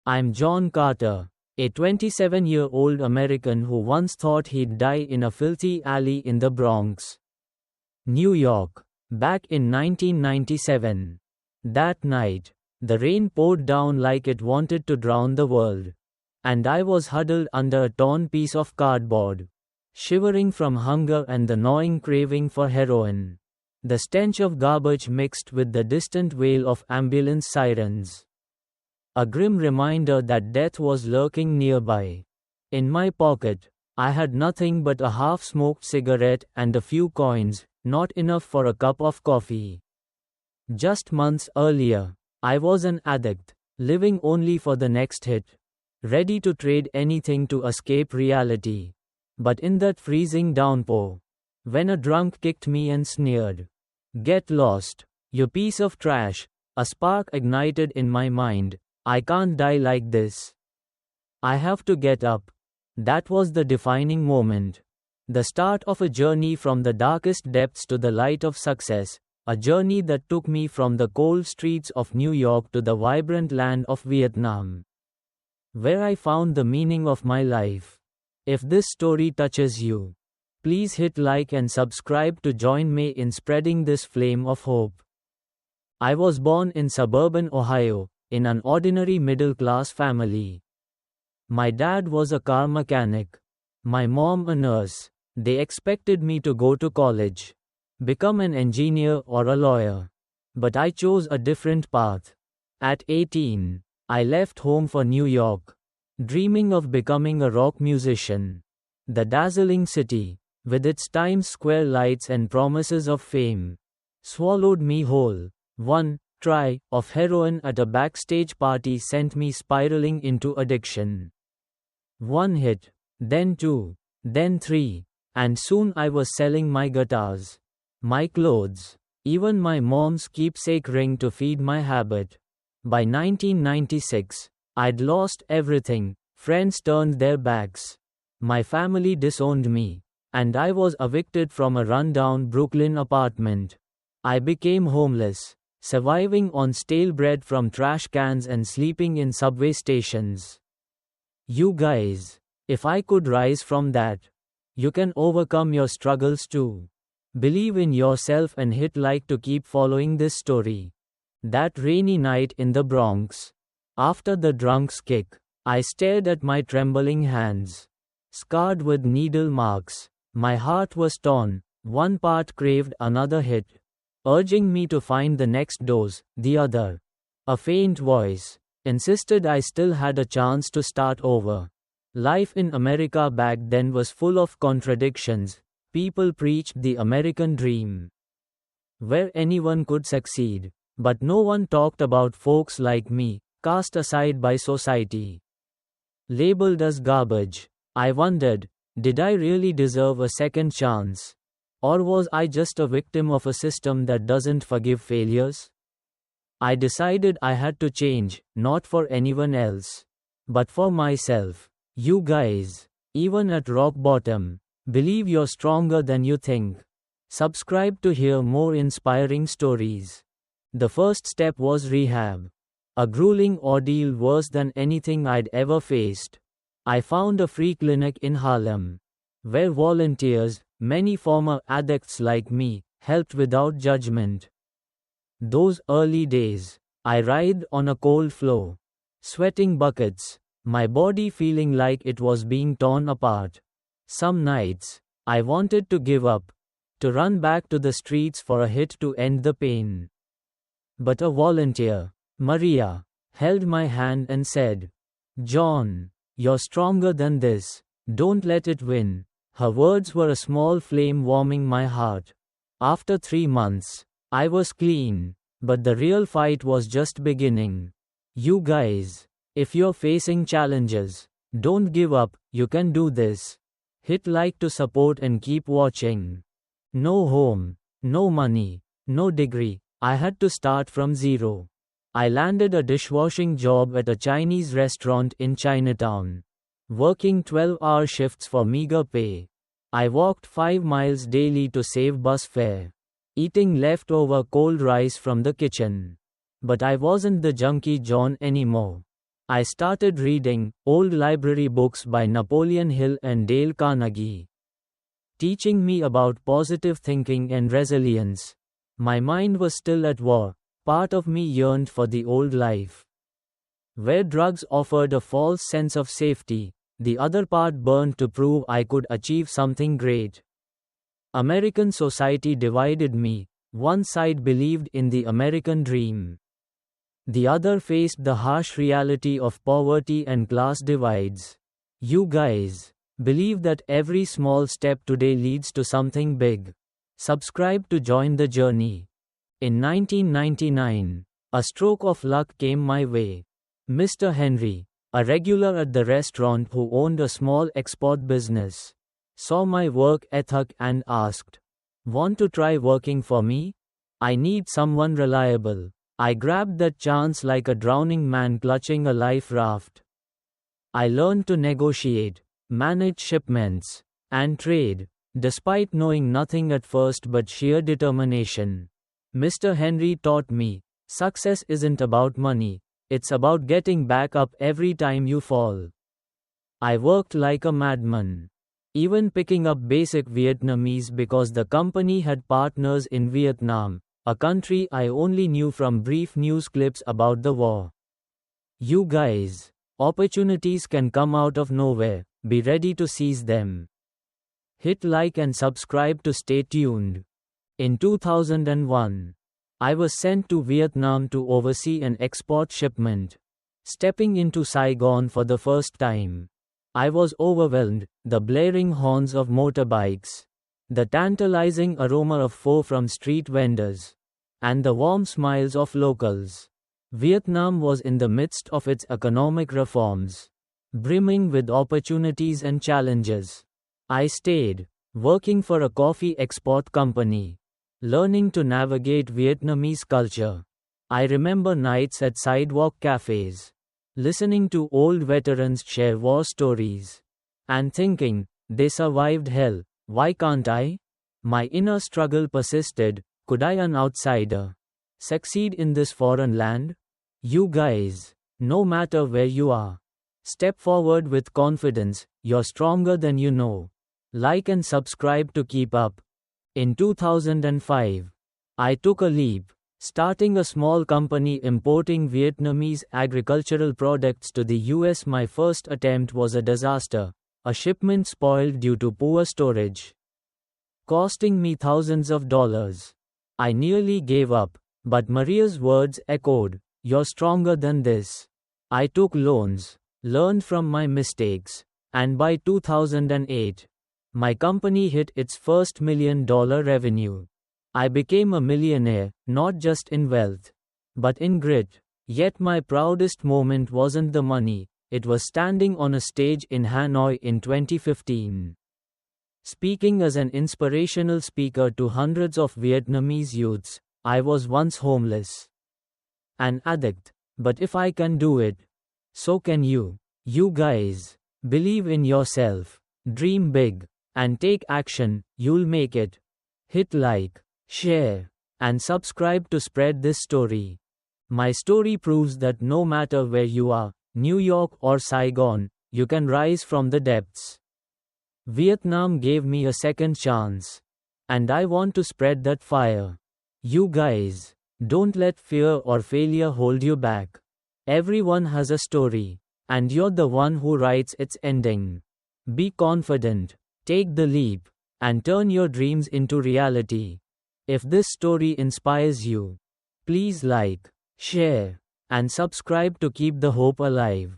I'm John Carter, a 27-year-old American who once thought he'd die in a filthy alley in the Bronx, New York, back in 1997. That night, the rain poured down like it wanted to drown the world, and I was huddled under a torn piece of cardboard, shivering from hunger and the gnawing craving for heroin. The stench of garbage mixed with the distant wail of ambulance sirens. A grim reminder that death was lurking nearby. In my pocket, I had nothing but a half-smoked cigarette and a few coins, not enough for a cup of coffee. Just months earlier, I was an addict, living only for the next hit, ready to trade anything to escape reality. But in that freezing downpour, when a drunk kicked me and sneered, "Get lost, you piece of trash," a spark ignited in my mind. I can't die like this. I have to get up. That was the defining moment. The start of a journey from the darkest depths to the light of success, a journey that took me from the cold streets of New York to the vibrant land of Vietnam, where I found the meaning of my life. If this story touches you, please hit like and subscribe to join me in spreading this flame of hope. I was born in suburban Ohio, in an ordinary middle-class family. My dad was a car mechanic, my mom a nurse. They expected me to go to college, become an engineer or a lawyer. But I chose a different path. At 18, I left home for New York, dreaming of becoming a rock musician. The dazzling city, with its Times Square lights and promises of fame, swallowed me whole. One try of heroin at a backstage party sent me spiraling into addiction. One hit, then two, then three, and soon I was selling my guitars, my clothes, even my mom's keepsake ring to feed my habit. By 1996, I'd lost everything. Friends turned their backs. My family disowned me, and I was evicted from a rundown Brooklyn apartment. I became homeless, surviving on stale bread from trash cans and sleeping in subway stations. You guys, if I could rise from that, you can overcome your struggles too. Believe in yourself and hit like to keep following this story. That rainy night in the Bronx, after the drunk's kick, I stared at my trembling hands, scarred with needle marks. My heart was torn. One part craved another hit, urging me to find the next dose. The other, a faint voice, insisted I still had a chance to start over. Life in America back then was full of contradictions. People preached the American dream, where anyone could succeed, but no one talked about folks like me, cast aside by society, labeled as garbage. I wondered, did I really deserve a second chance? Or was I just a victim of a system that doesn't forgive failures? I decided I had to change, not for anyone else, but for myself. You guys, even at rock bottom, believe you're stronger than you think. Subscribe to hear more inspiring stories. The first step was rehab, a grueling ordeal worse than anything I'd ever faced. I found a free clinic in Harlem, where volunteers, many former addicts like me, helped without judgment. Those early days, I writhed on a cold floor, sweating buckets, my body feeling like it was being torn apart. Some nights, I wanted to give up, to run back to the streets for a hit to end the pain. But a volunteer, Maria, held my hand and said, "John, you're stronger than this. Don't let it win." Her words were a small flame warming my heart. After 3 months, I was clean, but the real fight was just beginning. You guys, if you're facing challenges, don't give up, you can do this. Hit like to support and keep watching. No home, no money, no degree. I had to start from zero. I landed a dishwashing job at a Chinese restaurant in Chinatown, working 12-hour shifts for meager pay. I walked 5 miles daily to save bus fare, eating leftover cold rice from the kitchen. But I wasn't the junkie John anymore. I started reading old library books by Napoleon Hill and Dale Carnegie, teaching me about positive thinking and resilience. My mind was still at war. Part of me yearned for the old life, where drugs offered a false sense of safety. The other part burned to prove I could achieve something great. American society divided me. One side believed in the American dream. The other faced the harsh reality of poverty and class divides. You guys believe that every small step today leads to something big. Subscribe to join the journey. In 1999, a stroke of luck came my way. Mr. Henry, a regular at the restaurant who owned a small export business, saw my work ethic and asked, "Want to try working for me? I need someone reliable." I grabbed that chance like a drowning man clutching a life raft. I learned to negotiate, manage shipments, and trade, despite knowing nothing at first but sheer determination. Mr. Henry taught me, success isn't about money, it's about getting back up every time you fall. I worked like a madman, even picking up basic Vietnamese because the company had partners in Vietnam, a country I only knew from brief news clips about the war. You guys, opportunities can come out of nowhere, be ready to seize them. Hit like and subscribe to stay tuned. In 2001, I was sent to Vietnam to oversee an export shipment. Stepping into Saigon for the first time, I was overwhelmed. The blaring horns of motorbikes, the tantalizing aroma of pho from street vendors, and the warm smiles of locals. Vietnam was in the midst of its economic reforms, brimming with opportunities and challenges. I stayed, working for a coffee export company, learning to navigate Vietnamese culture. I remember nights at sidewalk cafes, listening to old veterans share war stories, and thinking, they survived hell, why can't I? My inner struggle persisted. Could I, an outsider, succeed in this foreign land? You guys, no matter where you are, step forward with confidence. You're stronger than you know. Like and subscribe to keep up. In 2005, I took a leap, starting a small company importing Vietnamese agricultural products to the US. My first attempt was a disaster. A shipment spoiled due to poor storage, costing me thousands of dollars. I nearly gave up, but Maria's words echoed, "You're stronger than this." I took loans, learned from my mistakes, and by 2008, my company hit its first $1 million revenue. I became a millionaire, not just in wealth, but in grit. Yet my proudest moment wasn't the money, it was standing on a stage in Hanoi in 2015. Speaking as an inspirational speaker to hundreds of Vietnamese youths. I was once homeless, an addict, but if I can do it, so can you. You guys, believe in yourself, dream big, and take action. You'll make it. Hit like, share, and subscribe to spread this story. My story proves that no matter where you are, New York or Saigon, you can rise from the depths. Vietnam gave me a second chance, and I want to spread that fire. You guys, don't let fear or failure hold you back. Everyone has a story, and you're the one who writes its ending. Be confident, take the leap, and turn your dreams into reality. If this story inspires you, please like, share, and subscribe to keep the hope alive.